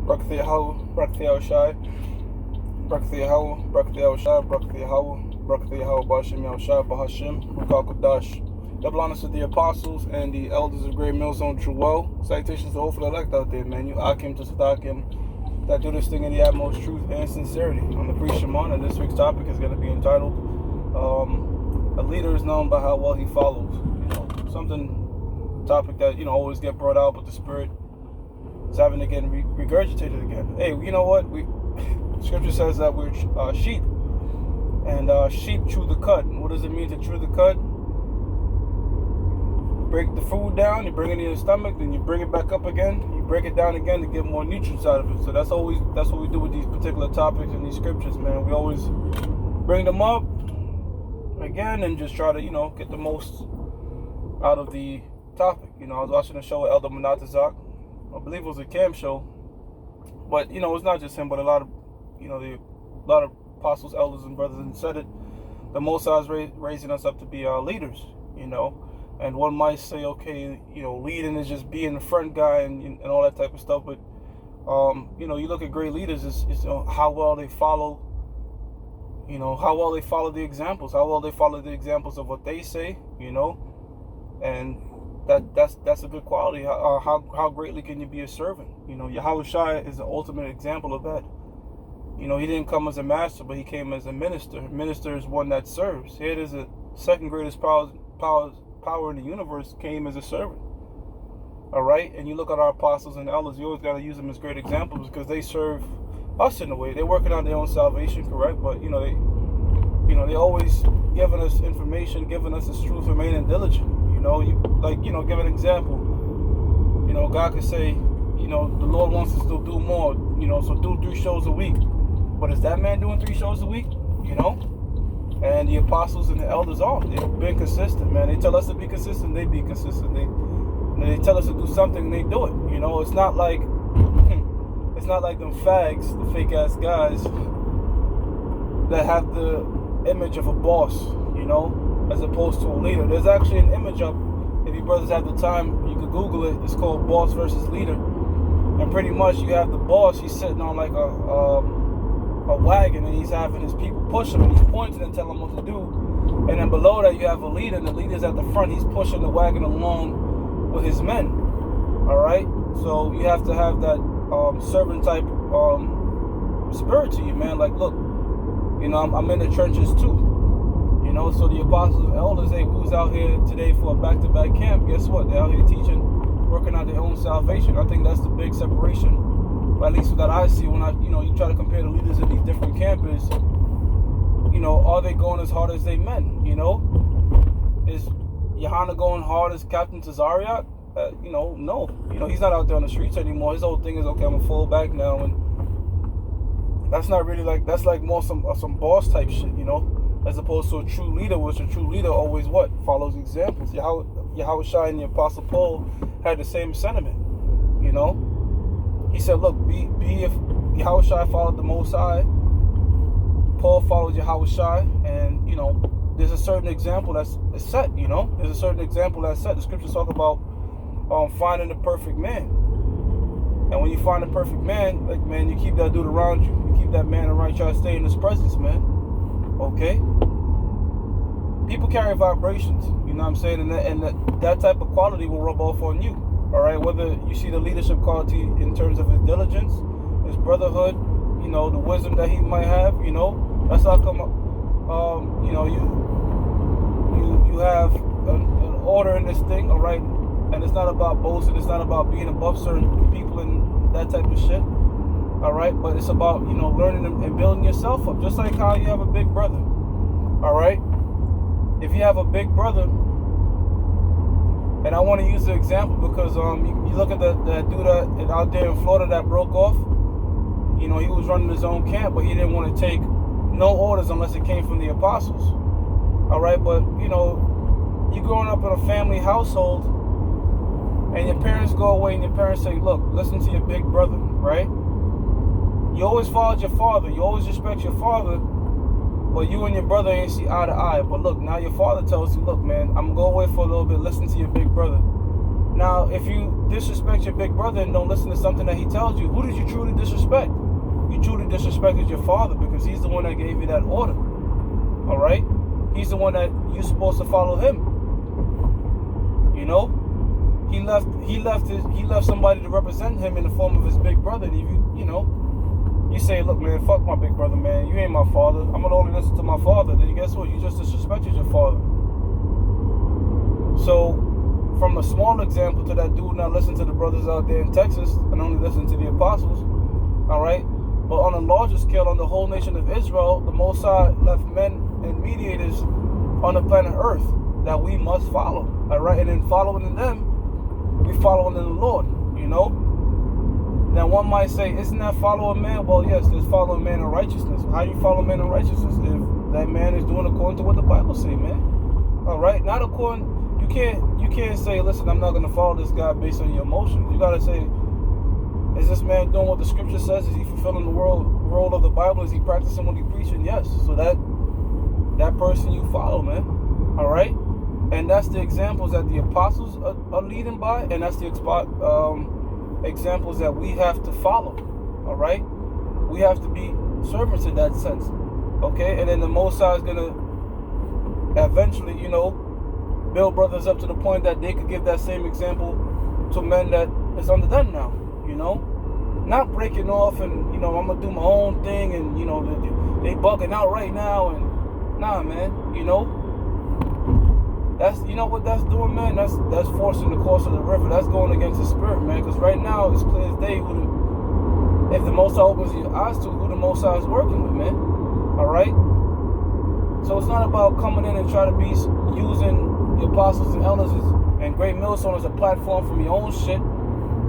Barak Yahweh, Barak Shai, Barak Yahweh, Barak Shai, Barak Yahweh, Barak Yahweh, Bashim Yahushai, Bahashim, Rukal Kodash. Double honors to the apostles and the elders of Great Millzone True Well. Salutations to hopefully elect out there, man. You Akim to Sadakim that do this thing in the utmost truth and sincerity. On the Pre-Shimon, and this week's topic is going to be entitled A Leader is Known by How Well He Follows. Topic that, always get brought out, but the Spirit is having to get regurgitated again. Hey, you know what? Scripture says that we're sheep, and sheep chew the cud. What does it mean to chew the cud? Break the food down, you bring it in your stomach, then you bring it back up again, you break it down again to get more nutrients out of it. So that's what we do with these particular topics and these scriptures, man. We always bring them up again and just try to, get the most out of the topic. I was watching a show with Elder Manatazak. I believe it was a camp show, but it's not just him, but a lot of apostles, elders, and brothers, and said it. The Most High is raising us up to be our leaders, And one might say, okay, leading is just being the front guy and all that type of stuff. But you look at great leaders, it's how well they follow. How well they follow the examples, how well they follow the examples of what they say, and that's a good quality. How greatly can you be a servant? Yahweh Shai is the ultimate example of that. He didn't come as a master, but he came as a minister. Minister is one that serves. Here it is, the second greatest power in the universe came as a servant. All right, and you look at our apostles and elders, you always got to use them as great examples because they serve us in a way. They're working on their own salvation, correct? But they always giving us information, giving us this truth, remaining diligent. Give an example. God could say, the Lord wants us to do more, so do 3 shows a week. But is that man doing 3 shows a week? And the apostles and the elders they've been consistent, man. They tell us to be consistent, they be consistent. They tell us to do something, they do it. It's not like them fags, the fake ass guys that have the image of a boss, as opposed to a leader. There's actually an image up. If you brothers have the time, you could Google it. It's called Boss versus Leader. And pretty much you have the boss, he's sitting on like a wagon, and he's having his people push him, and he's pointing and telling them what to do. And then below that you have a leader, and the leader's at the front. He's pushing the wagon along with his men. All right, so you have to have that servant type spirit to you, man. Like, look, I'm in the trenches too. So the apostles and elders, we was out here today for a back-to-back camp. Guess what? They're out here teaching, working on their own salvation. I think that's the big separation, or at least that I see when you try to compare the leaders of these different camps. Are they going as hard as they meant? Is Yohana going hard as Captain Tazariot? No. He's not out there on the streets anymore. His whole thing is, okay, I'm a full back now, and that's not really that's like more some boss type shit, as opposed to a true leader, which a true leader always follows examples. Yahweh Shai and the Apostle Paul had the same sentiment. He said, look, be if Yahweh Shai followed the Most High, Paul followed Yahweh Shai, and there's a certain example that's set. There's a certain example that's set. The scriptures talk about finding the perfect man, and when you find the perfect man, like, man, you keep that dude around you. You keep that man around. Try to stay in his presence, man. Okay. People carry vibrations. You know what I'm saying, and that type of quality will rub off on you. All right, whether you see the leadership quality in terms of his diligence, his brotherhood, the wisdom that he might have, that's how come, you have an order in this thing, all right, and it's not about boasting, it's not about being above certain people and that type of shit, all right, but it's about, learning and building yourself up, just like how you have a big brother, all right. If you have a big brother, and I want to use the example because you look at that dude out there in Florida that broke off. He was running his own camp, but he didn't want to take no orders unless it came from the apostles. All right, but you growing up in a family household, and your parents go away, and your parents say, "Look, listen to your big brother." Right? You always followed your father. You always respect your father. But you and your brother ain't see eye to eye. But look, now your father tells you, look, man, I'm going to go away for a little bit. Listen to your big brother. Now, if you disrespect your big brother and don't listen to something that he tells you, who did you truly disrespect? You truly disrespected your father, because he's the one that gave you that order. All right? He's the one that you're supposed to follow him. You know? He left somebody to represent him in the form of his big brother. And if you say, look, man, fuck my big brother, man. You ain't my father. I'm gonna only listen to my father. Then guess what? You just disrespected your father. So, from a small example to that dude now listen to the brothers out there in Texas and only listen to the apostles, all right? But on a larger scale, on the whole nation of Israel, the Most High left men and mediators on the planet Earth that we must follow, all right? And in following them, we following in the Lord, you know? Now, one might say, isn't that following man? Well, yes, there's following man in righteousness. How do you follow man in righteousness? If that man is doing according to what the Bible say, man. All right? Not according... You can't say, listen, I'm not going to follow this guy based on your emotions. You got to say, is this man doing what the scripture says? Is he fulfilling the role of the Bible? Is he practicing what he's preaching? Yes. So that person you follow, man. All right? And that's the examples that the apostles are leading by, and that's the examples that we have to follow. All right? We have to be servants in that sense. Okay? And then the Most High is going to eventually, build brothers up to the point that they could give that same example to men that is under them now, not breaking off and, I'm going to do my own thing and, they bugging out right now and, nah, man, that's, what that's doing, man, that's forcing the course of the river. That's going against the spirit, man, because right now it's clear as day if the Most High opens your eyes to who the Most High is working with, man, all right? So it's not about coming in and try to be using the apostles and elders and great millstones as a platform from your own shit,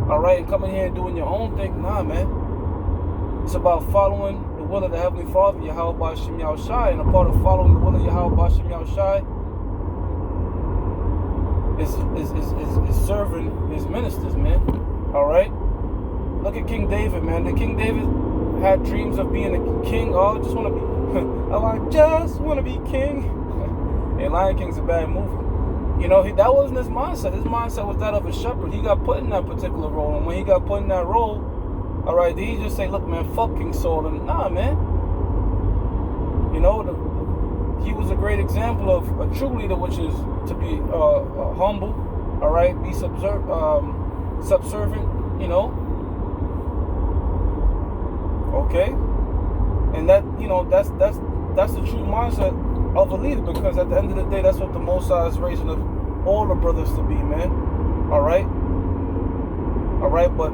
all right, and coming here and doing your own thing. Nah, man. It's about following the will of the Heavenly Father, Yahweh Ba'Shem Yahushai, and a part of following the will of Yahweh Ba'Shem Yahushai is serving his ministers, man. All right. Look at King David, man. The King David had dreams of being a king. Oh, I just want to be. I just want to be king. Hey, Lion King's a bad movie. That wasn't his mindset. His mindset was that of a shepherd. He got put in that particular role. And when he got put in that role, all right, did he just say, look, man, fuck King Saul? And nah, man. He was a great example of a true leader, which is to be humble, all right, be subservient, okay? And that, that's the true mindset of a leader, because at the end of the day, that's what the Most High is raising all the brothers to be, man. All right, but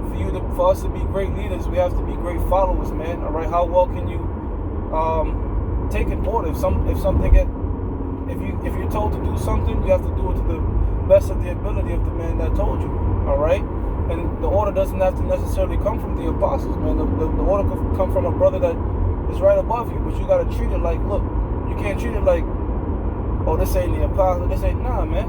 for us to be great leaders, we have to be great followers, man. All right, how well can you take an order? If you're told to do something, you have to do it to the best of the ability of the man that told you. All right, and the order doesn't have to necessarily come from the apostles, man. The order could come from a brother that is right above you, but you got to treat it like, look. You can't treat it like, oh, this ain't the apostle. This ain't, nah, man.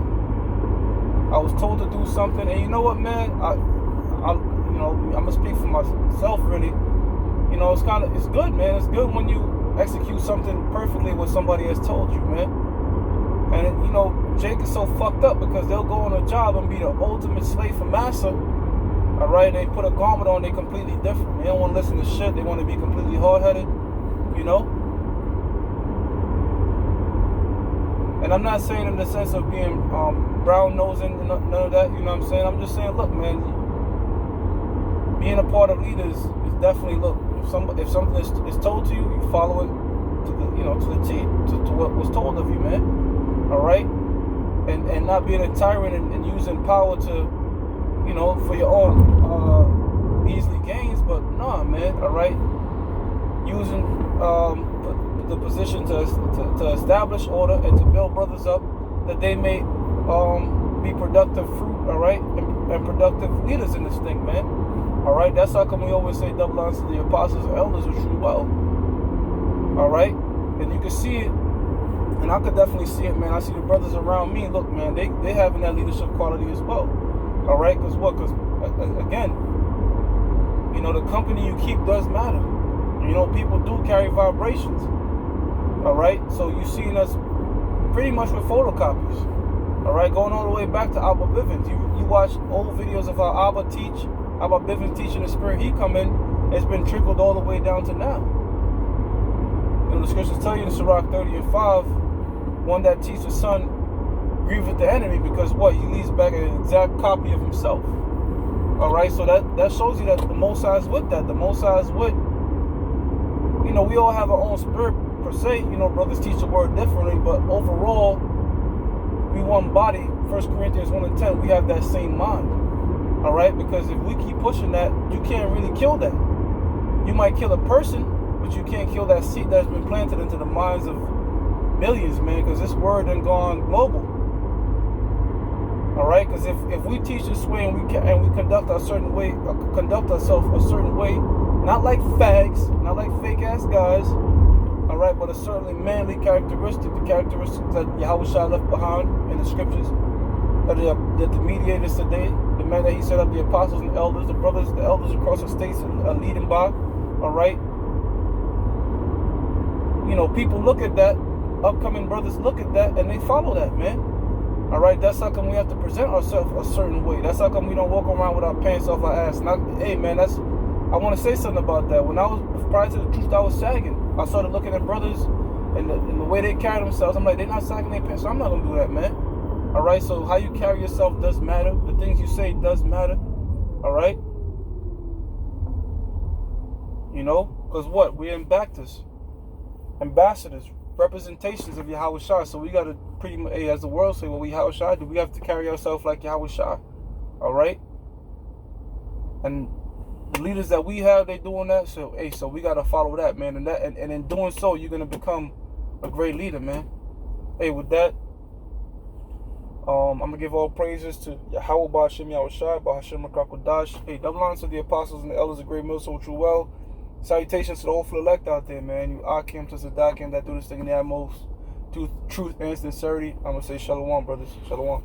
I was told to do something, and you know what, man? I'm gonna speak for myself, really. It's good, man. It's good when you execute something perfectly what somebody has told you, man. And Jake is so fucked up because they'll go on a job and be the ultimate slave for massa. All right, they put a garment on, they completely different. They don't want to listen to shit. They want to be completely hard-headed, And I'm not saying in the sense of being brown-nosing and none of that, what I'm saying? I'm just saying, look, man, being a part of leaders is definitely, look, if something is told to you, you follow it to the T, to what was told of you, man. All right? And not being a tyrant and using power to, for your own easily gains, but nah, man, all right? Using the position to establish order and to build brothers up that they may be productive fruit, all right, and productive leaders in this thing, man. All right, that's how come we always say double honors to the apostles and elders who true well. All right, and you can see it, and I could definitely see it, man. I see the brothers around me. Look, man, they having that leadership quality as well. All right, because again, the company you keep does matter. People do carry vibrations. All right, so you've seen us pretty much with photocopies. All right, going all the way back to Abba Bivens. You watch old videos of how Abba Bivens teaching the spirit he come in. It's been trickled all the way down to now. You know, the scriptures tell you in Sirach 30 and 5, one that teaches the son grieveth the enemy, because what? He leaves back an exact copy of himself. All right, so that shows you that the Most High is with that. The Most High is with, you know, we all have our own spirit per se. You know, brothers teach the word differently, but overall, we one body. 1 Corinthians 1 and 10, we have that same mind. All right, because if we keep pushing that, you can't really kill that. You might kill a person, but you can't kill that seed that's been planted into the minds of millions, man, because this word done gone global. All right, because if we teach this way and we conduct ourselves a certain way, not like fags, not like fake ass guys, all right, but a certainly manly characteristic, the characteristics that Yahushua left behind in the scriptures, that the mediators today, the men that he set up, the apostles and elders, the elders across the states are leading by, all right. You know, people look at that, upcoming brothers look at that, and they follow that, man. All right, that's how come we have to present ourselves a certain way. That's how come we don't walk around with our pants off our ass. And hey, man, I want to say something about that. When I was, prior to the truth, I was sagging. I started looking at brothers and the way they carry themselves. I'm like, they're not sagging their pants, so I'm not going to do that, man. All right, so how you carry yourself does matter. The things you say does matter. All right? You know, because what? We're ambassadors, representations of Yahushua. So we got to pretty much, as the world say, well, we Yahushua do. We have to carry ourselves like Yahushua. All right? And the leaders that we have, they doing that. So, hey, so we got to follow that, man. And in doing so, you're going to become a great leader, man. Hey, with that, I'm going to give all praises to Yahweh Ba'ashem Yahushua, Ba'ashem Makakodash. Hey, double honors to the apostles and the elders of Great Mill, so true well. Salutations to the hopeful elect out there, man. You Akim to Sadakim that do this thing in the utmost truth and sincerity. I'm going to say shalom, brothers. Shalom.